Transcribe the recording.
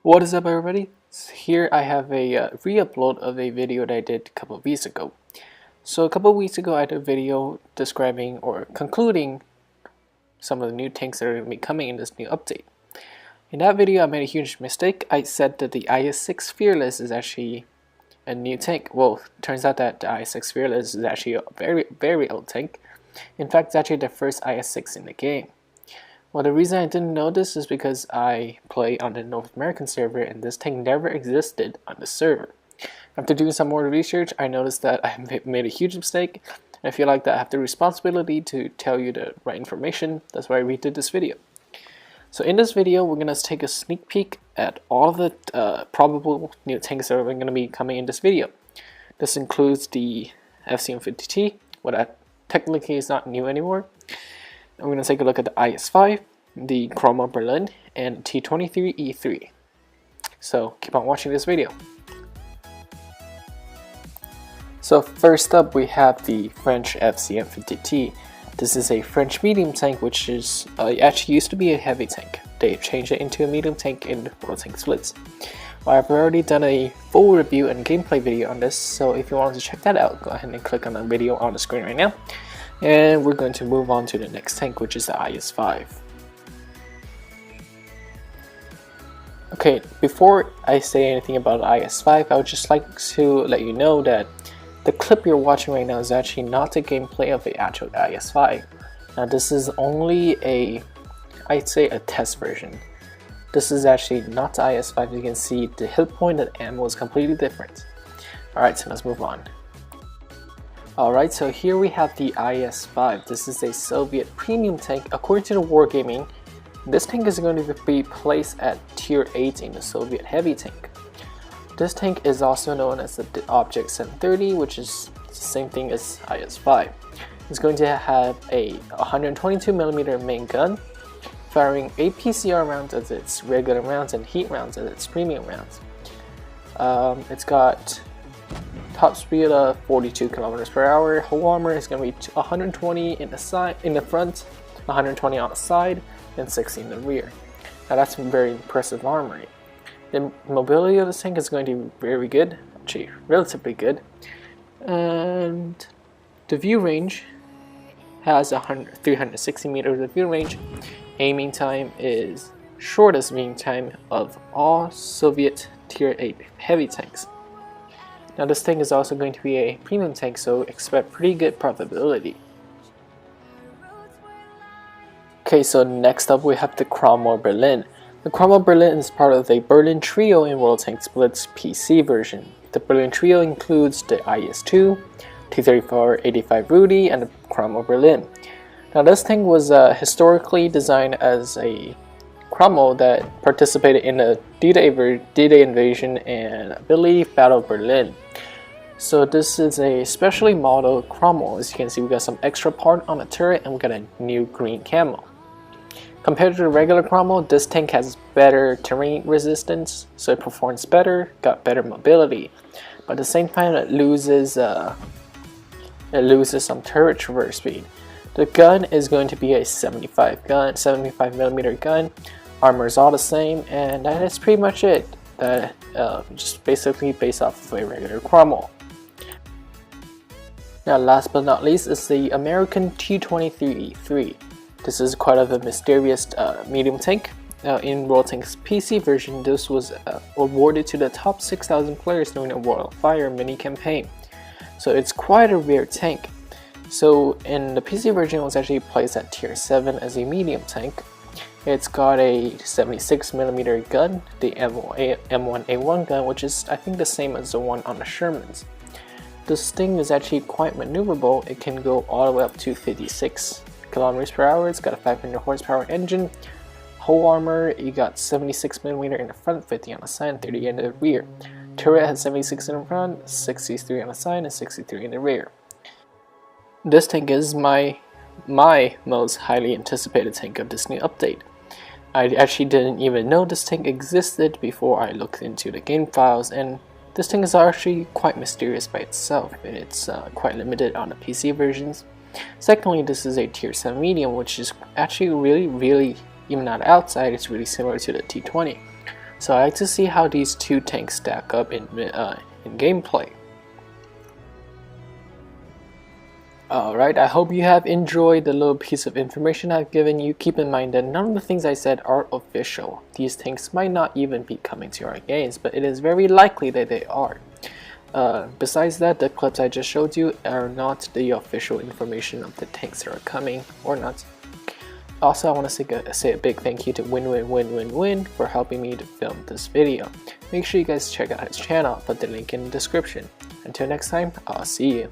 What is up, everybody? Here I have a re-upload of a video that I did a couple of weeks ago. So a couple of weeks ago I did a video describing or concluding some of the new tanks that are going to be coming in this new update. In that video I made a huge mistake. I said that the IS-6 Fearless is actually a new tank. Well, it turns out that the IS-6 Fearless is actually a very old tank. In fact, it's actually the first IS-6 in the game. Well, the reason I didn't know this is because I play on the North American server and this tank never existed on the server. After doing some more research, I noticed that I made a huge mistake. I feel like that I have the responsibility to tell you the right information. That's why I redid this video. So in this video, we're going to take a sneak peek at all the probable new tanks that are going to be coming in this video. This includes the FCM50T, what that technically is not new anymore. I'm going to take a look at the IS-5, the Chromo Berlin, and T23E3. So keep on watching this video. So first up we have the French FCM50T. This is a French medium tank which is actually used to be a heavy tank. They changed it into a medium tank in World Tanks Blitz. Well, I've already done a full review and gameplay video on this, so if you want to check that out, go ahead and click on the video on the screen right now. And we're going to move on to the next tank, which is the IS-5. Okay, before I say anything about the IS-5, I would just like to let you know that the clip you're watching right now is actually not the gameplay of the actual IS-5. Now this is only I'd say a test version. This is actually not the IS-5. You can see the hit point and ammo is completely different. Alright, so let's move on. Alright, so here we have the IS-5. This is a Soviet premium tank. According to the Wargaming, this tank is going to be placed at tier 8 in the Soviet heavy tank. This tank is also known as the Object 730, which is the same thing as IS-5. It's going to have a 122mm main gun, firing APCR rounds as its regular rounds and heat rounds as its premium rounds. It's got top speed of 42 km/h. Hull armor is going to be 120 in the front, 120 on the side, and 60 in the rear. Now that's very impressive armory. The mobility of this tank is going to be very good, actually relatively good, and the view range has 360 meters of view range. Aiming time is shortest aiming time of all Soviet tier 8 heavy tanks. Now this tank is also going to be a premium tank, so expect pretty good profitability. Okay, so next up we have the Chromo Berlin. The Chromo Berlin is part of the Berlin Trio in World Tanks Blitz PC version. The Berlin Trio includes the IS-2, T-34-85 Rudy, and the Chromo Berlin. Now this tank was historically designed as a Chromo that participated in the D-Day invasion and I believe Battle of Berlin. So this is a specially modeled Chromo. As you can see, we got some extra part on the turret and we got a new green camo. Compared to the regular Chromo, this tank has better terrain resistance, so it performs better, got better mobility. But at the same time, it loses some turret traverse speed. The gun is going to be a 75mm gun. Armor is all the same, and that is pretty much it. That just basically based off of a regular Chromo. Now last but not least is the American T23E3. This is quite of a mysterious medium tank. In World Tanks PC version, this was awarded to the top 6,000 players during the World of Fire mini campaign. So it's quite a rare tank. So in the PC version, it was actually placed at tier 7 as a medium tank. It's got a 76mm gun, the M1A1 gun, which is I think the same as the one on the Shermans. This thing is actually quite maneuverable. It can go all the way up to 56 km/h. It's got a 500 horsepower engine. Hull armor, you got 76mm in the front, 50 on the side, and 30 in the rear. Turret has 76 in the front, 63 on the side, and 63 in the rear. This tank is my most highly anticipated tank of this new update. I actually didn't even know this tank existed before I looked into the game files, and this tank is actually quite mysterious by itself, and it's quite limited on the PC versions. Secondly, this is a tier 7 medium, which is actually really, even on the outside, it's really similar to the T20. So I like to see how these two tanks stack up in gameplay. Alright, I hope you have enjoyed the little piece of information I've given you. Keep in mind that none of the things I said are official. These tanks might not even be coming to our games, but it is very likely that they are. Besides that, the clips I just showed you are not the official information of the tanks that are coming or not. Also, I want to say a big thank you to Win for helping me to film this video. Make sure you guys check out his channel, I'll put the link in the description. Until next time, I'll see you.